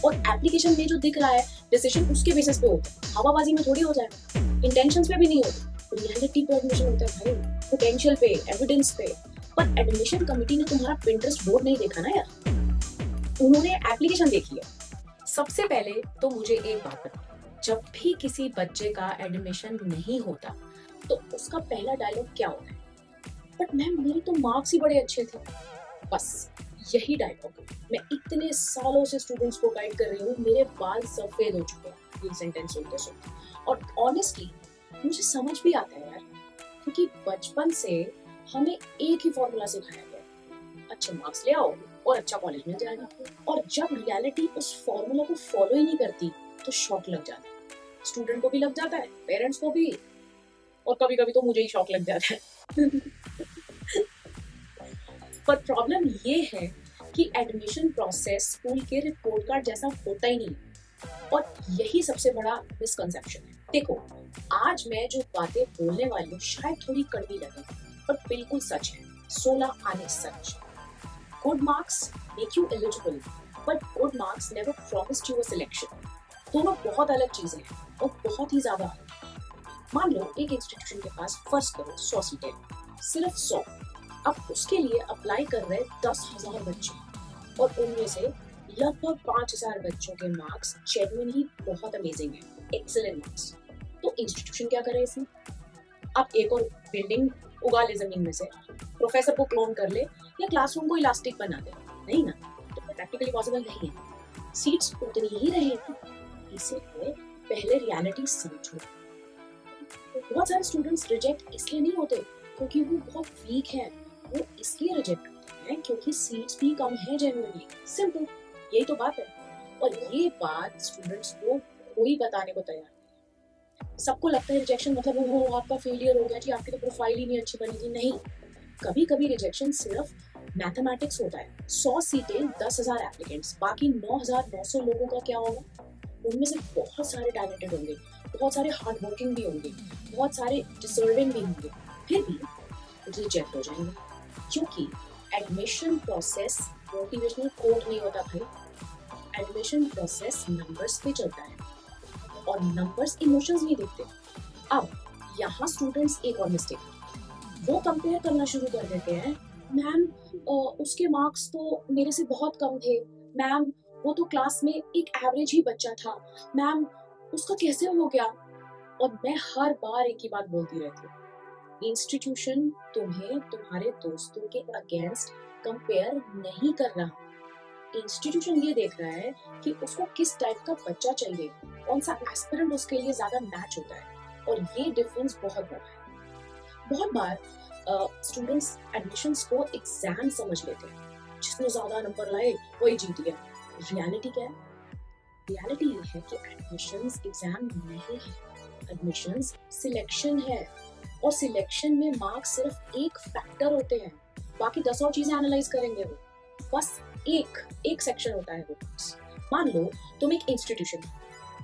और एप्लीकेशन में जो दिख रहा है डिसीजन उसके बेसिस पे होता है, हवाबाजी में थोड़ी हो जाएगा, इंटेंशंस पे भी नहीं होता, रियलिटी पे एडमिशन होता है भाई, पोटेंशियल पे, एविडेंस पे। पर एडमिशन कमिटी ने तुम्हारा पिंटरेस्ट बोर्ड नहीं देखा ना यार, उन्होंने एप्लीकेशन देखी है। सबसे पहले तो मुझे एक बात बताओ, जब भी किसी बच्चे का एडमिशन नहीं होता तो उसका पहला डायलॉग क्या होता है? बट मैम मेरे तो मार्क्स ही बड़े अच्छे थे। बस यही डायलॉग मैं इतने सालों से स्टूडेंट्स को गाइड कर रही हूँ, मेरे बाल सफेद हो चुके हैं ये सेंटेंस सुनते सुनते। और ऑनेस्टली मुझे समझ भी आता है यार, क्योंकि बचपन से हमें एक ही फॉर्मूला सिखाया गया, अच्छे मार्क्स ले आओ और अच्छा कॉलेज मिल जाएगा। और जब रियलिटी उस फॉर्मूला को फॉलो ही नहीं करती तो शॉक लग जाता है, स्टूडेंट को भी लग जाता है, पेरेंट्स को भी, और कभी कभी तो मुझे ही शॉक लग जाता है। पर प्रॉब्लम ये है कि एडमिशन प्रोसेस स्कूल के रिपोर्ट कार्ड जैसा होता ही नहीं, और यही सबसे बड़ा मिसकंसेप्शन है। देखो, आज मैं जो बातें बोलने वाली हूँ शायद थोड़ी कड़वी लगे, पर बिल्कुल सच है, 16 आने सच। Good marks make you eligible, but good marks never promised you a selection. दोनों बहुत अलग चीजें हैं और बहुत ही ज्यादा अलग। मान लो एक इंस्टीट्यूशन के पास फर्स्ट करो 100 सीटें, सिर्फ 100। अब उसके लिए अप्लाई कर रहे 10,000 बच्चे, और उनमें से लगभग 5,000 बच्चों के मार्क्स जेन्युइनली बहुत अमेजिंग है, एक्सीलेंट मार्क्स। तो इंस्टीट्यूशन क्या करे इसमें? आप एक और बिल्डिंग उगा ले जमीन में से, प्रोफेसर को क्लोन कर ले, या क्लासरूम को इलास्टिक बना दे? नहीं ना, तो प्रैक्टिकली पॉसिबल नहीं है। सीट्स उतनी ही रहेगी। इसीलिए पहले रियलिटी समझो। बहुत सारे स्टूडेंट्स रिजेक्ट इसलिए नहीं होते क्योंकि वो बहुत वीक हैं, वो इसलिए रिजेक्ट होते हैं क्योंकि सीट्स भी कम है जेन्युइनली, सिंपल, यही तो बात है। और ये बात स्टूडेंट्स को कोई बताने को तैयार नहीं। सबको लगता है रिजेक्शन मतलब वो आपका फेलियर हो गया जी, आपकी तो प्रोफाइल ही नहीं अच्छी बनी थी। नहीं, कभी कभी रिजेक्शन सिर्फ मैथमेटिक्स होता है। 100 सीटें 10,000 एप्लीकेंट्स, बाकी 9,900 लोगों का क्या होगा? उनमें से बहुत सारे टैलेंटेड होंगे, बहुत सारे हार्ड वर्किंग भी होंगे, बहुत सारे डिजर्विंग भी होंगे, फिर भी रिजेक्ट हो जाएंगे, क्योंकि एडमिशन प्रोसेस मोटिवेशनल कोड नहीं होता भाई। एडमिशन प्रोसेस नंबर्स पे चलता है, और नंबर्स इमोशंस नहीं देखते। अब यहाँ स्टूडेंट्स एक और मिस्टेक, वो कंपेयर करना शुरू कर देते हैं, मैम उसके मार्क्स तो मेरे से बहुत कम थे, मैम वो तो क्लास में एक एवरेज ही बच्चा था, मैम उसका कैसे हो गया? और मैं हर बार एक ही बात बोलती रहती हूँ, इंस्टीट्यूशन तुम्हें तुम्हारे दोस्तों के अगेंस्ट कंपेयर नहीं कर रहा। इंस्टीट्यूशन ये देख रहा है कि उसको किस टाइप का बच्चा चाहिए, कौन सा एस्पिरेंट उसके लिए ज्यादा मैच होता है, और ये डिफरेंस बहुत बड़ा है। बहुत बार स्टूडेंट्स एडमिशंस को एग्जाम समझ लेते हैं, जिसने ज्यादा नंबर लाए वही जीत गया। रियलिटी क्या है? रियलिटी ये है कि एडमिशंस एग्जाम नहीं है, एडमिशंस सिलेक्शन है, और सिलेक्शन में मार्क्स सिर्फ एक फैक्टर होते हैं, बाकी 10 और चीजें एनालाइज करेंगे वो। बस एक सेक्शन होता है वो मार्क्स। मान लो तुम एक इंस्टीट्यूशन,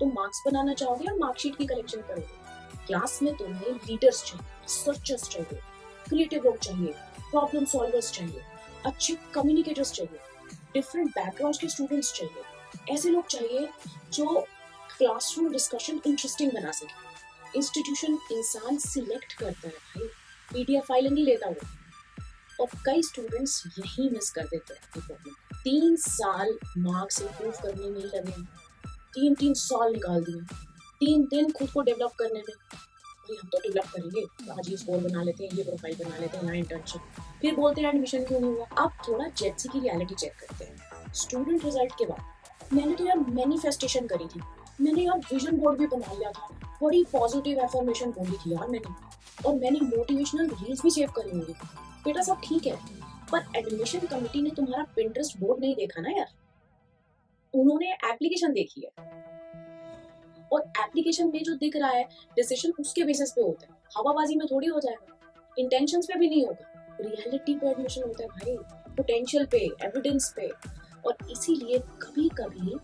तुम मार्क्स बनाना चाहोगे और मार्कशीट की कलेक्शन करोगे। क्लास में तुम्हें लीडर्स चाहिए, रिसर्चर्स चाहिए, क्रिएटिव लोग चाहिए, प्रॉब्लम सॉल्वर्स चाहिए, अच्छे कम्युनिकेटर्स चाहिए, डिफरेंट बैकग्राउंड के स्टूडेंट्स चाहिए, ऐसे लोग चाहिए जो क्लासरूम डिस्कशन इंटरेस्टिंग बना सके। इंस्टीट्यूशन इंसान सिलेक्ट करता है भाई, पीडीएफ फाइल नहीं लेता वो। और कई स्टूडेंट्स यही मिस कर देते हैं। 3 साल मार्क्स इंप्रूव करने में ही लगे, 3 साल निकाल दिए, 3 दिन खुद को डेवलप करने में। अरे हम तो डेवलप करेंगे, आज ये स्कोर बना लेते हैं, ये प्रोफाइल बना लेते हैं, यहाँ इंटर्नशिप, फिर बोलते हैं एडमिशन क्यों नहीं हुआ। अब थोड़ा जेटसी की रियलिटी चेक करते हैं। स्टूडेंट रिजल्ट के बाद मैंने तो यार मैनिफेस्टेशन करी थी, मैंने यार विजन बोर्ड भी बना लिया था, बड़ी पॉजिटिव एफर्मेशन बोली थी यार मैंने, और मैंने मोटिवेशनल रील्स भी सेव करी होंगी। बेटा सब ठीक है, पर एडमिशन कमिटी ने तुम्हारा पिंटरेस्ट बोर्ड नहीं देखा ना यार, उन्होंने एप्लीकेशन देखी है, और एप्लीकेशन में जो दिख रहा है डिसीजन उसके बेसिस पे होता है, हवाबाजी में थोड़ी हो जाएगा, इंटेंशंस पे भी नहीं होगा, रियलिटी पे एडमिशन होता है भाई, पोटेंशियल पे, एविडेंस पे। और इसीलिए कभी कभी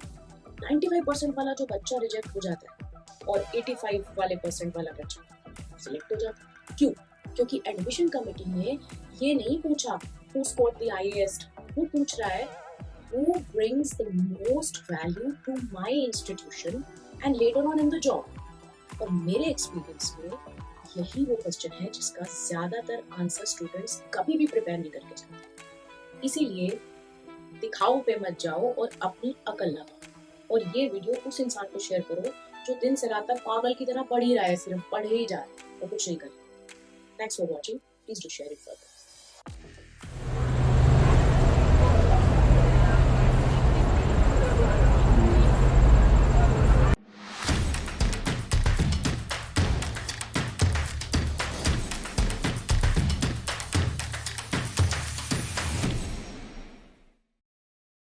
95% वाला जो बच्चा रिजेक्ट हो जाता है और 85 वाले परसेंट वाला बच्चा सिलेक्ट हो जाता है। क्यों? क्योंकि एडमिशन कमेटी ने ये नहीं पूछा हु स्कोर्ड द हाईएस्ट, वो पूछ रहा है who brings the most value to my institution and later on in the job. और मेरे एक्सपीरियंस में यही वो क्वेश्चन है जिसका ज्यादातर आंसर स्टूडेंट्स कभी भी प्रिपेयर नहीं करके जाते। इसीलिए दिखाओ पे मत जाओ और अपनी अकल लगाओ। और ये वीडियो उस इंसान को शेयर करो जो दिन से रात तक पागल की तरह पढ़ ही रहा है, सिर्फ पढ़ ही जा रहा है और कुछ नहीं कर रहा। Thanks for watching, please do share it further.